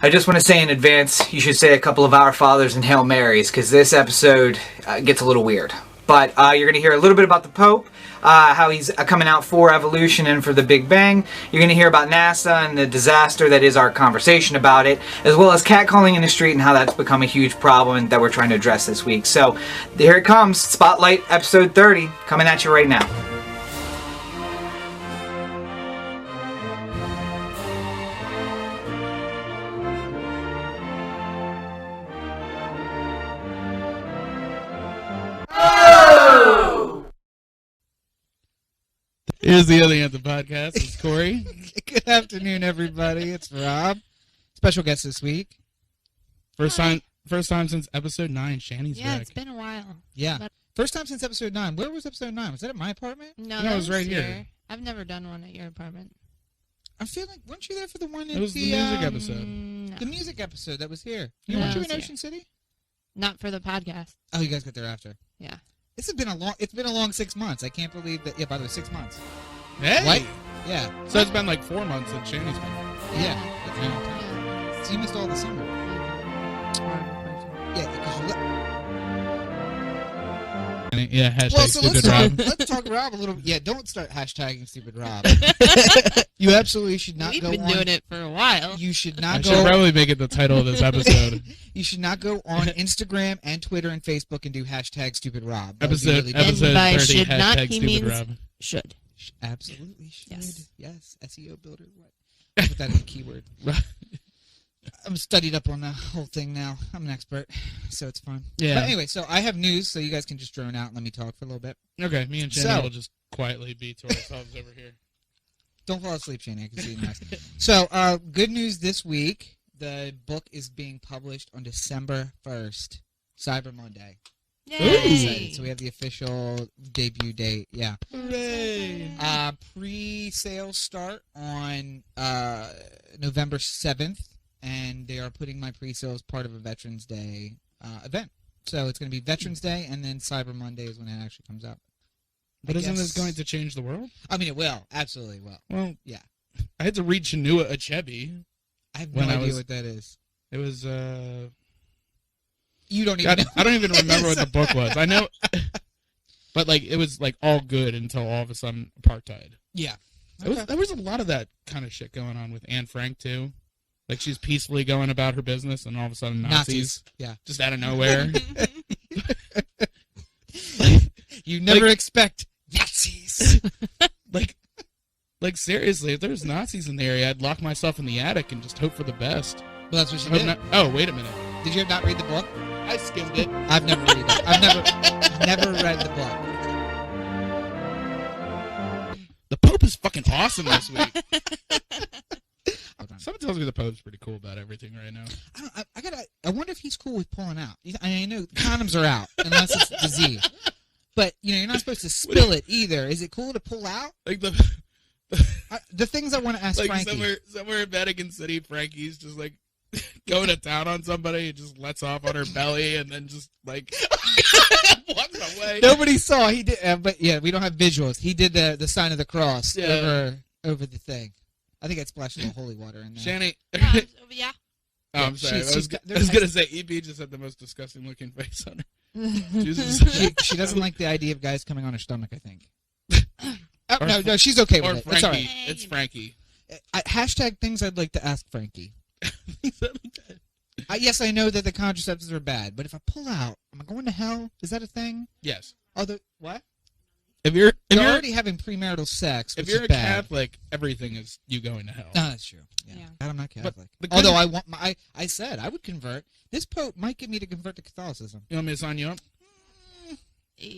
I just want to say in advance, you should say a couple of Our Fathers and Hail Marys, because this episode gets a little weird. But you're going to hear a little bit about the Pope, how he's coming out for evolution and for the Big Bang. You're going to hear about NASA and the disaster that is our conversation about it, as well as catcalling in the street and how that's become a huge problem that we're trying to address this week. So here it comes, Spotlight episode 30, coming at you right now. Here's the other Anthem podcast. It's Corey. Good afternoon, everybody. It's Rob. Special guest this week. First time since episode 9. Shanny's back. Yeah, it's been a while. Yeah. First time since episode 9. Where was episode 9? Was that at my apartment? No, it that was right here. I've never done one at your apartment. I feel like, weren't you there for the one? It was the music episode. No. The music episode that was here. No, Weren't you it in was Ocean City? Not for the podcast. Oh, you guys got there after. Yeah. It's been a long 6 months. I can't believe that. Yeah, by the way, 6 months. Hey! What? Yeah. So it's been like 4 months since Shanny's been. Yeah. That's a long time. Yeah. So you missed all the summer. Yeah, because you Yeah, hashtag stupid Rob. let's talk Rob a little. Yeah, don't start hashtagging stupid Rob. You absolutely should not We've go been on. doing it for a while. You should I not should go. probably make it the title of this episode. You should not go on Instagram and Twitter and Facebook and do hashtag stupid Rob. That would be episode really dumb. episode And by 30, should not, hashtag he stupid means- Rob. Should. Absolutely should. Yes. SEO builder. What? Put that in the keyword. I'm studied up on the whole thing now. I'm an expert, so it's fun. Yeah. But anyway, so I have news, so you guys can just drone out and let me talk for a little bit. Okay, me and Shanny So- will just quietly be to ourselves over here. Don't fall asleep, Shane. I can see you nice. So, good news this week. The book is being published on December 1st, Cyber Monday. Yay! So we have the official debut date. Yeah. Hooray! Pre-sales start on November 7th, and they are putting my pre-sales part of a Veterans Day event. So it's going to be Veterans Day, and then Cyber Monday is when it actually comes out. But isn't this going to change the world? I mean, it will. Absolutely will. Well, yeah. I had to read Chinua Achebe. I have no idea what that is. It was, You don't even know. I don't even remember what the book was. I know, but like it was like all good until all of a sudden apartheid. Yeah. There was a lot of that kind of shit going on with Anne Frank too. Like she's peacefully going about her business, and all of a sudden Nazis. Yeah. Just out of nowhere. You never expect Nazis. like seriously, if there was Nazis in the area, I'd lock myself in the attic and just hope for the best. Well, that's what you did. Oh, wait a minute. Did you not read the book? I skimmed it. I've never read it. I've never read the book. The Pope is fucking awesome this week. Someone tells me the Pope's pretty cool about everything right now. I wonder if he's cool with pulling out. I know condoms are out unless it's disease, but you're not supposed to spill it either. Is it cool to pull out? Like the things I want to ask like Frankie. somewhere in Vatican City, Frankie's just like going to town on somebody. He just lets off on her belly and then just like walks away. Nobody saw. He did, but yeah, we don't have visuals. He did the sign of the cross over the thing. I think I splashed a little holy water in there. Shanny. Yeah. Oh, I'm sorry. I was gonna say EP just had the most disgusting looking face on her. She doesn't like the idea of guys coming on her stomach, I think. No, she's okay with it. Frankie. It's all right. It's Frankie. Hashtag things I'd like to ask Frankie. Yes, I know that the contraceptives are bad, but if I pull out, am I going to hell? Is that a thing? Yes. What? If you're already having premarital sex, if you're a Catholic, everything is you going to hell. No, that's true. Yeah. I'm not Catholic. Although I said I would convert. This Pope might get me to convert to Catholicism. You want me to sign you up?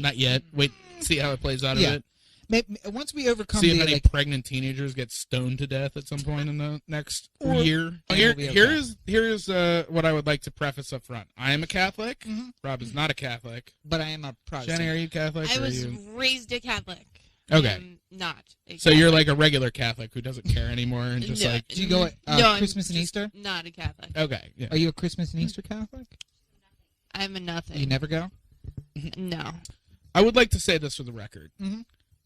Not yet. Wait, see how it plays out of it. Maybe, once we overcome see if any pregnant teenagers get stoned to death at some point in the next year. Here's what I would like to preface up front. I am a Catholic. Mm-hmm. Rob is not a Catholic. But I am a Protestant. Shannon, are you Catholic? I was raised a Catholic. Okay. Not a Catholic. So you're like a regular Catholic who doesn't care anymore and just like... Do you go at Christmas and Easter? Not a Catholic. Okay. Yeah. Are you a Christmas and Easter Catholic? I'm a nothing. You never go? No. I would like to say this for the record. Mm-hmm.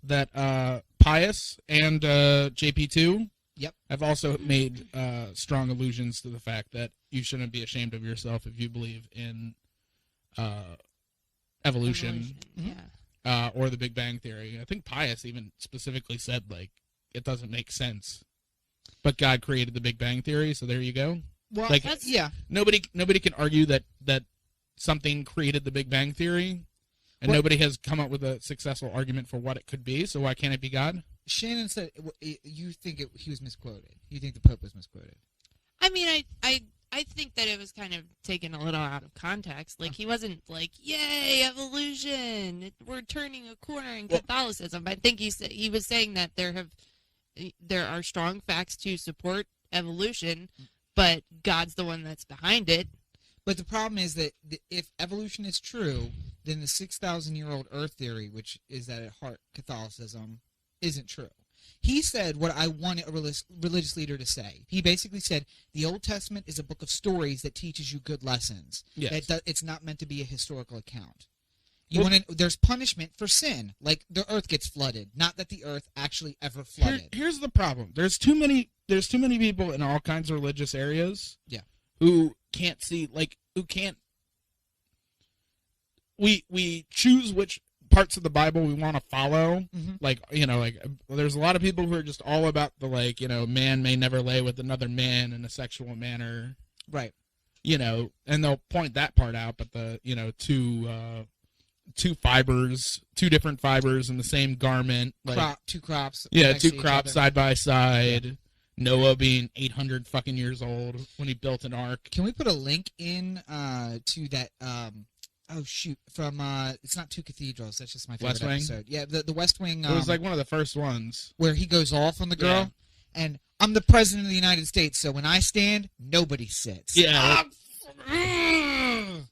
That Pius and JP2 Yep. I've also made strong allusions to the fact that you shouldn't be ashamed of yourself if you believe in evolution. Yeah. Or the Big Bang Theory. I think Pius even specifically said, like, it doesn't make sense. But God created the Big Bang Theory, so there you go. Well, Like, yeah. Nobody can argue that something created the Big Bang Theory, and nobody has come up with a successful argument for what it could be, so why can't it be God? Shannon said you think he was misquoted. You think the Pope was misquoted. I mean, I think that it was kind of taken a little out of context. Like, he wasn't like, yay, evolution, we're turning a corner in Catholicism. I think he was saying that there are strong facts to support evolution, but God's the one that's behind it. But the problem is that if evolution is true, then the 6,000-year-old Earth theory, which is at heart Catholicism, isn't true. He said what I wanted a religious leader to say. He basically said the Old Testament is a book of stories that teaches you good lessons. Yes. It's not meant to be a historical account. There's punishment for sin, like the earth gets flooded. Not that the earth actually ever flooded. Here's the problem. There's too many people in all kinds of religious areas. Yeah. Who can't see, like, we choose which parts of the Bible we want to follow. Mm-hmm. Like, there's a lot of people who are just all about the, like, man may never lay with another man in a sexual manner. Right. And they'll point that part out, but the, two different fibers in the same garment. Like, two crops. Yeah, two crops side by side. Yeah. Noah being 800 fucking years old when he built an ark. Can we put a link in to that? From it's not Two Cathedrals. That's just my favorite West Wing? episode. Yeah, the West Wing. It was like one of the first ones where he goes off on the girl, and I'm the president of the United States, so when I stand, nobody sits. Yeah.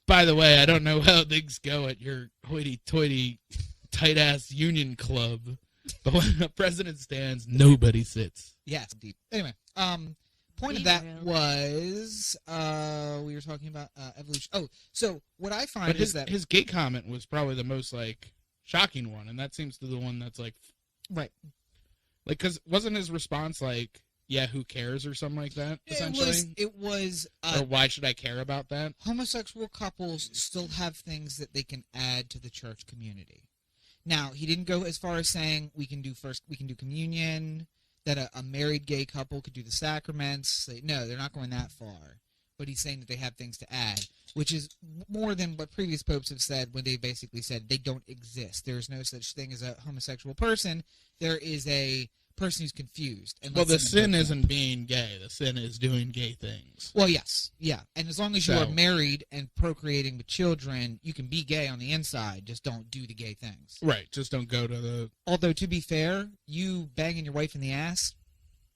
By the way, I don't know how things go at your hoity-toity, tight-ass union club, but when the president stands, nobody sits. Yes, deep. Anyway, point of that was we were talking about evolution. Oh, so what I find is that his gay comment was probably the most, like, shocking one, and that seems to be the one that's, like, right. Like, because wasn't his response like, yeah, who cares, or something like that, essentially? It was or why should I care about that? Homosexual couples still have things that they can add to the church community. Now, he didn't go as far as saying we can do communion, that a married gay couple could do the sacraments. No, they're not going that far. But he's saying that they have things to add, which is more than what previous popes have said when they basically said they don't exist. There is no such thing as a homosexual person. There is a person who's confused. Well, the sin isn't being gay. The sin is doing gay things. Well, yes. Yeah. And as long as you are married and procreating with children, you can be gay on the inside. Just don't do the gay things. Right. Just don't go to the... Although, to be fair, you banging your wife in the ass,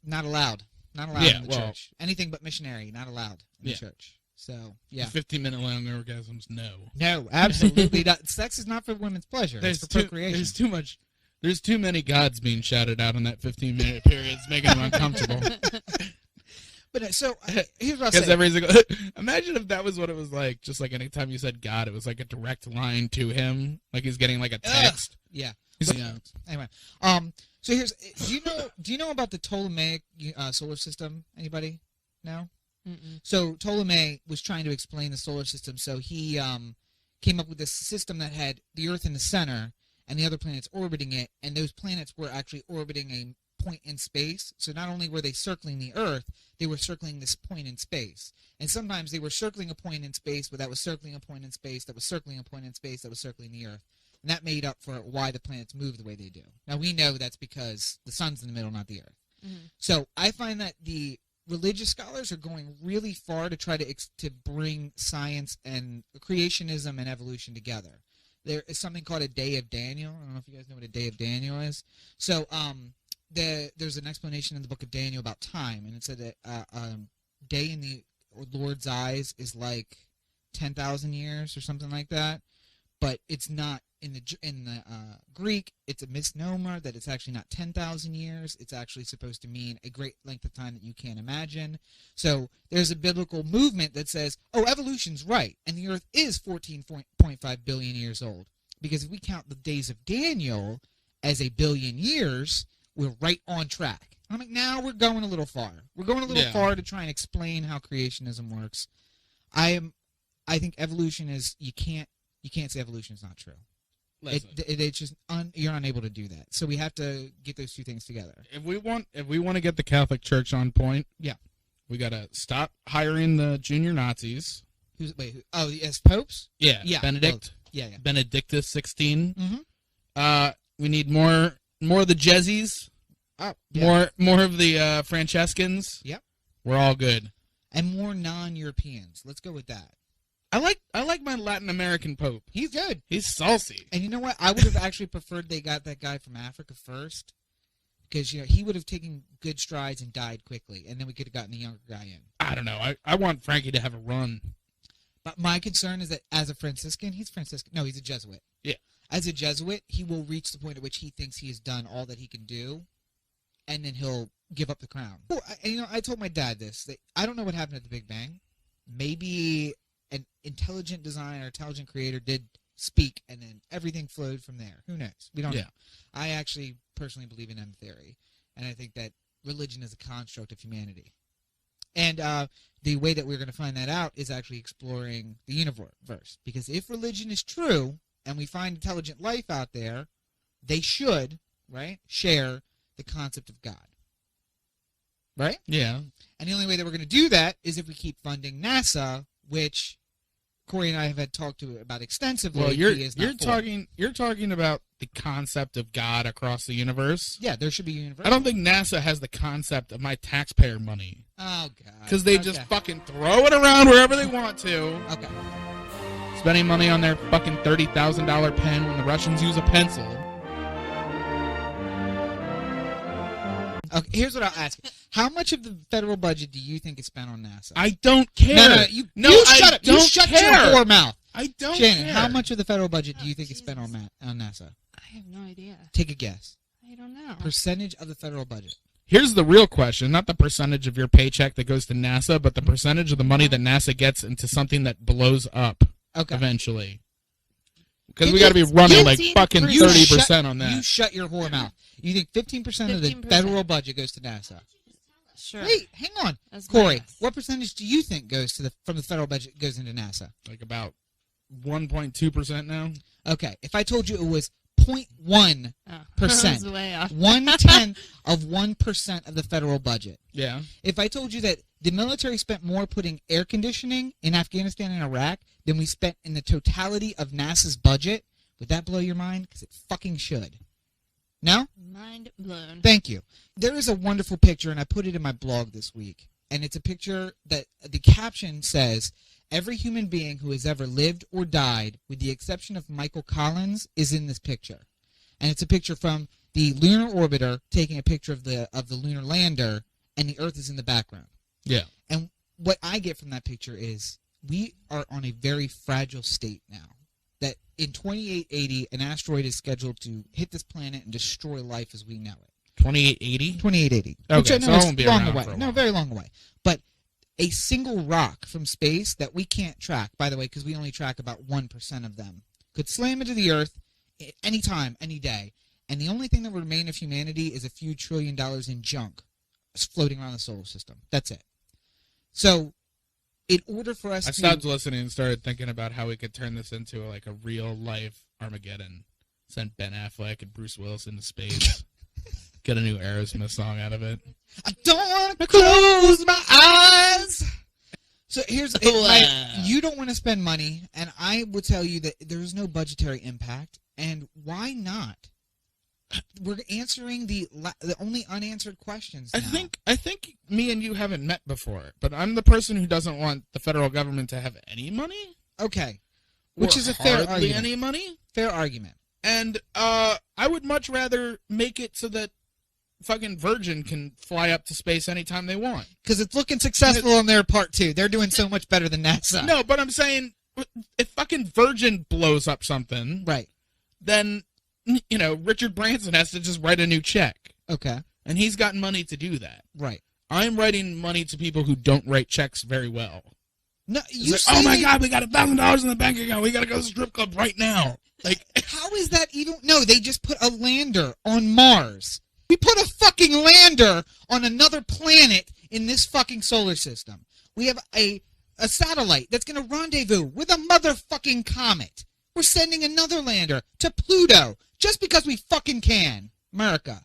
not allowed. Not allowed in the church. Anything but missionary, not allowed in the church. So, yeah. 15-minute long orgasms, no. No, absolutely not. Sex is not for women's pleasure. It's for procreation. There's too many gods being shouted out in that 15-minute period. It's making them uncomfortable. But so here's what I'll say. Every single, imagine if that was what it was like. Just like anytime you said God, it was like a direct line to him, like he's getting like a text. Yeah. Anyway, so here's. Do you know about the Ptolemaic solar system? Anybody know? Mm-mm. So Ptolemy was trying to explain the solar system. So he came up with this system that had the Earth in the center and the other planets orbiting it, and those planets were actually orbiting a point in space. So not only were they circling the Earth, they were circling this point in space. And sometimes they were circling a point in space, but that was circling a point in space, that was circling a point in space, that was circling the Earth. And that made up for why the planets move the way they do. Now, we know that's because the sun's in the middle, not the Earth. Mm-hmm. So I find that the religious scholars are going really far to try to bring science and creationism and evolution together. There is something called a Day of Daniel. I don't know if you guys know what a Day of Daniel is. So there's an explanation in the book of Daniel about time, and it said that a day in the Lord's eyes is like 10,000 years or something like that. But it's not in the Greek. It's a misnomer that it's actually not 10,000 years. It's actually supposed to mean a great length of time that you can't imagine. So there's a biblical movement that says, oh, evolution's right, and the Earth is 14.5 billion years old. Because if we count the days of Daniel as a billion years, we're right on track. I'm like, now we're going a little far. We're going a little far to try and explain how creationism works. I think evolution is you can't say evolution is not true. It's just you're unable to do that. So we have to get those two things together. If we want to get the Catholic Church on point, we gotta stop hiring the junior Nazis. As popes? Yeah. Benedict. Benedictus 16. Mm-hmm. We need more of the Jezzies. More of the Franciscans. Yep. We're all good. And more non-Europeans. Let's go with that. I like my Latin American Pope. He's good. He's saucy. And you know what? I would have actually preferred they got that guy from Africa first, because he would have taken good strides and died quickly, and then we could have gotten the younger guy in. I don't know. I want Frankie to have a run. But my concern is that as a Franciscan, he's a Jesuit. Yeah. As a Jesuit, he will reach the point at which he thinks he has done all that he can do, and then he'll give up the crown. Well, I told my dad this. That I don't know what happened at the Big Bang. Maybe an intelligent designer, intelligent creator did speak, and then everything flowed from there. Who knows? We don't know. I actually personally believe in M theory, and I think that religion is a construct of humanity. And the way that we're going to find that out is actually exploring the universe. Because if religion is true, and we find intelligent life out there, they should, right, share the concept of God. Right? Yeah. And the only way that we're going to do that is if we keep funding NASA, which Corey and I have had talked about extensively. Well, you're talking about the concept of God across the universe. Yeah, there should be a universe. I don't think NASA has the concept of my taxpayer money. Oh God. Because they just fucking throw it around wherever they want to. Okay. Spending money on their fucking $30,000 pen when the Russians use a pencil. Okay, here's what I'll ask you. How much of the federal budget do you think is spent on NASA? I don't care. No, you shut up. You shut your poor mouth. I don't Shannon, care. how much of the federal budget do you think is spent on NASA? I have no idea. Take a guess. I don't know. Percentage of the federal budget. Here's the real question, not the percentage of your paycheck that goes to NASA, but the percentage of the money that NASA gets into something that blows up eventually. Because we got to be running like fucking 30% on that. You shut your whore mouth. You think 15% of the federal budget goes to NASA? Sure. Wait, hang on. That's Corey, nice. what percentage do you think goes to from the federal budget goes into NASA? Like about 1.2% now. Okay, if I told you it was 0.1%, That's way off. 1/10 of 1% of the federal budget. Yeah. If I told you that the military spent more putting air conditioning in Afghanistan and Iraq than we spent in the totality of NASA's budget, would that blow your mind? Because it fucking should. No? Mind blown. Thank you. There is a wonderful picture, and I put it in my blog this week. And it's a picture that the caption says, "Every human being who has ever lived or died, with the exception of Michael Collins, is in this picture." And it's a picture from the lunar orbiter taking a picture of the lunar lander, and the Earth is in the background. Yeah. And what I get from that picture is we are on a very fragile state now. That in 2880, an asteroid is scheduled to hit this planet and destroy life as we know it. 2880? 2880. Okay, which I know so it is won't be long around away. for a No, while. very long away. But a single rock from space that we can't track, by the way, because we only track about 1% of them, could slam into the Earth any time, any day. And the only thing that would remain of humanity is a few $1 trillion in junk floating around the solar system. That's it. So, in order for us I stopped listening and started thinking about how we could turn this into like a real life Armageddon. Send Ben Affleck and Bruce Willis into space. Get a new Aerosmith song out of it. I don't want to close my eyes. So here's you don't want to spend money, and I will tell you that there is no budgetary impact. And why not? We're answering the only unanswered questions now. I think me and you haven't met before, but I'm the person who doesn't want the federal government to have any money. Okay, which or is a fair hardly argument. any money. Fair argument. And I would much rather make it so that fucking Virgin can fly up to space anytime they want. Because it's looking successful on their part, too. They're doing so much better than NASA. No, but I'm saying, if fucking Virgin blows up something, right, then, you know, Richard Branson has to just write a new check. Okay. And he's got money to do that. Right. I'm writing money to people who don't write checks very well. No, you like, oh my God, we got $1,000 in the bank account. We got to go to the strip club right now. Like, how is that even? No, they just put a lander on Mars. We put a fucking lander on another planet in this fucking solar system. We have a satellite that's going to rendezvous with a motherfucking comet. We're sending another lander to Pluto just because we fucking can. America.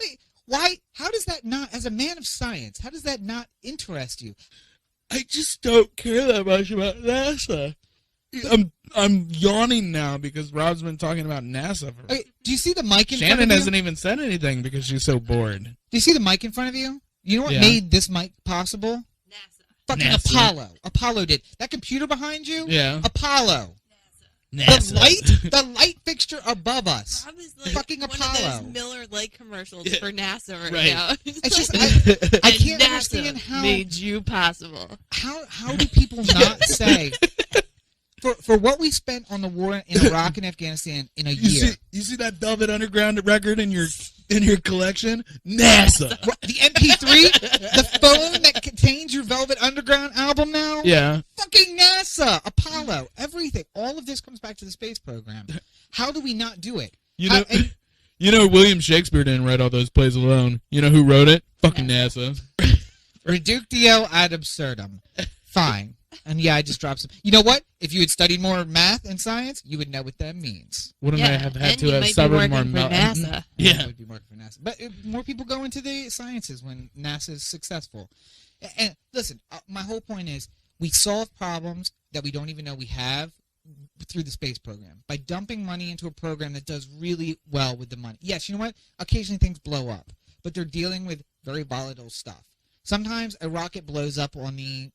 Wait, why? How does that not, as a man of science, how does that not interest you? I just don't care that much about NASA. I'm yawning now because Rob's been talking about NASA. Okay, do you see the mic in front of you? Shannon hasn't even said anything because she's so bored. Do you see the mic in front of you? You know what made this mic possible? NASA. Fucking NASA. Apollo. Apollo did. That computer behind you? Yeah. Apollo. NASA. The light fixture above us. Rob is like fucking one Apollo. of those Miller Lite commercials for NASA right now. It's just I can't NASA understand how made you possible. How do people not say for what we spent on the war in Iraq and Afghanistan in a year? You see that Velvet Underground record in your collection? NASA. The MP3, the phone that contains your Velvet Underground album now? Yeah. Fucking NASA, Apollo, everything. All of this comes back to the space program. How do we not do it? You know William Shakespeare didn't write all those plays alone. You know who wrote it? Fucking NASA. Reductio ad absurdum. Fine. And yeah, I just dropped some. You know what? If you had studied more math and science, you would know what that means. Wouldn't I have had and to you have might suffered be more working for NASA. Yeah. Would be working for NASA. But more people go into the sciences when NASA is successful. And listen, my whole point is we solve problems that we don't even know we have through the space program by dumping money into a program that does really well with the money. Yes, you know what? Occasionally things blow up, but they're dealing with very volatile stuff. Sometimes a rocket blows up on the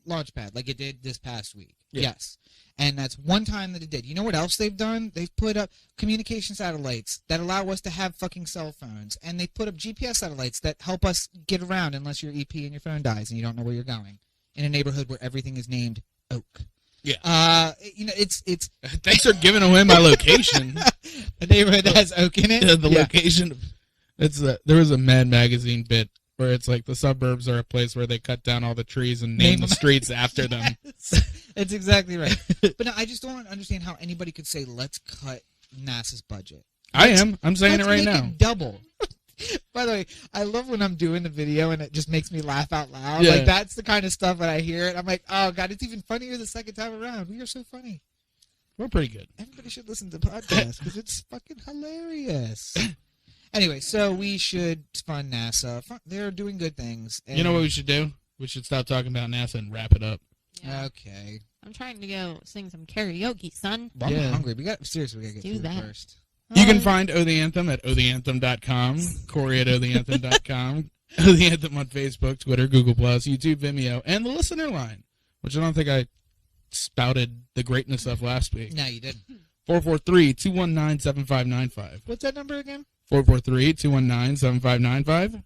launch pad, like it did this past week. Yeah. Yes. And that's one time that it did. You know what else they've done? They've put up communication satellites that allow us to have fucking cell phones. And they put up GPS satellites that help us get around unless your EP and your phone dies and you don't know where you're going. In a neighborhood where everything is named Oak. Yeah. You know, it's Thanks for giving away my location. A neighborhood that has Oak in it? Yeah, the location. There was a Mad Magazine bit where it's like the suburbs are a place where they cut down all the trees and name the streets after them. That's exactly right. But no, I just don't understand how anybody could say, let's cut NASA's budget. I'm saying it right now. It double. By the way, I love when I'm doing the video and it just makes me laugh out loud. Yeah. Like, that's the kind of stuff when I hear it. I'm like, oh, God, it's even funnier the second time around. We are so funny. We're pretty good. Everybody should listen to the podcast because it's fucking hilarious. Anyway, so we should fund NASA. They're doing good things. And You know what we should do? We should stop talking about NASA and wrap it up. Yeah. Okay. I'm trying to go sing some karaoke, son. Well, I'm hungry. We gotta get do through that. it first. You can find Oh the Anthem at ohtheanthem.com, Corey at ohtheanthem.com, Oh the Anthem on Facebook, Twitter, Google+, YouTube, Vimeo, and the listener line, which I don't think I spouted the greatness of last week. No, you didn't. 443-219-7595. What's that number again? 443-219-7595.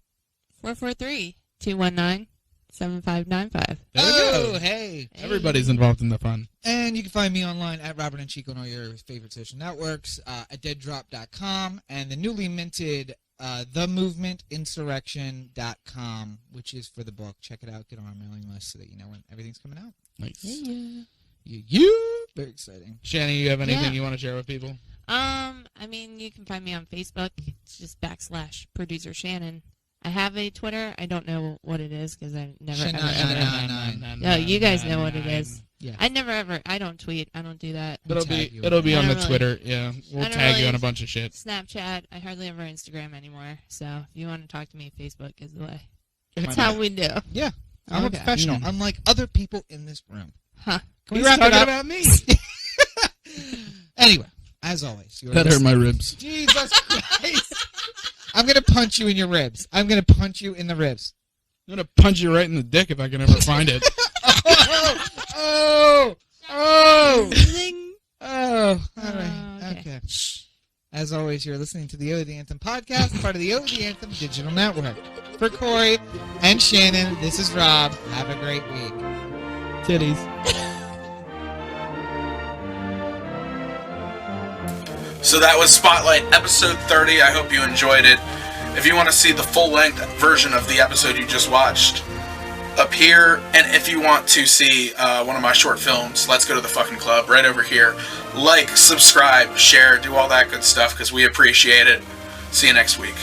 443-219-7595. There we go. Hey. Everybody's involved in the fun. And you can find me online at Robert and Chico on all your favorite social networks, at deaddrop.com, and the newly minted themovementinsurrection.com, which is for the book. Check it out. Get on our mailing list so that you know when everything's coming out. Nice. You. Very exciting. Shannon, you have anything you want to share with people? I mean, you can find me on Facebook. It's just /producer Shannon. I have a Twitter. I don't know what it is because I never ever. No, you guys know what it is. Yeah. I don't tweet. I don't do that. It'll be on the Twitter. Yeah, we'll tag you on a bunch of shit. Snapchat. I hardly ever Instagram anymore. So if you want to talk to me, Facebook is the way. That's how we do. Yeah. I'm a professional. Unlike other people in this room. Huh. Can we wrap it up? About me. Anyway, as always. That hurt my ribs. Jesus Christ. I'm going to punch you in your ribs. I'm going to punch you in the ribs. I'm going to punch you right in the dick if I can ever find it. Oh. Zing. All right. Okay. As always, you're listening to the Oh the Anthem podcast, part of the Oh the Anthem digital network. For Corey and Shannon, this is Rob. Have a great week. Titties. So that was Spotlight episode 30. I hope you enjoyed it. If you want to see the full-length version of the episode you just watched, up here. And if you want to see one of my short films, Let's Go to the Fucking Club, right over here. Like, subscribe, share, do all that good stuff because we appreciate it. See you next week.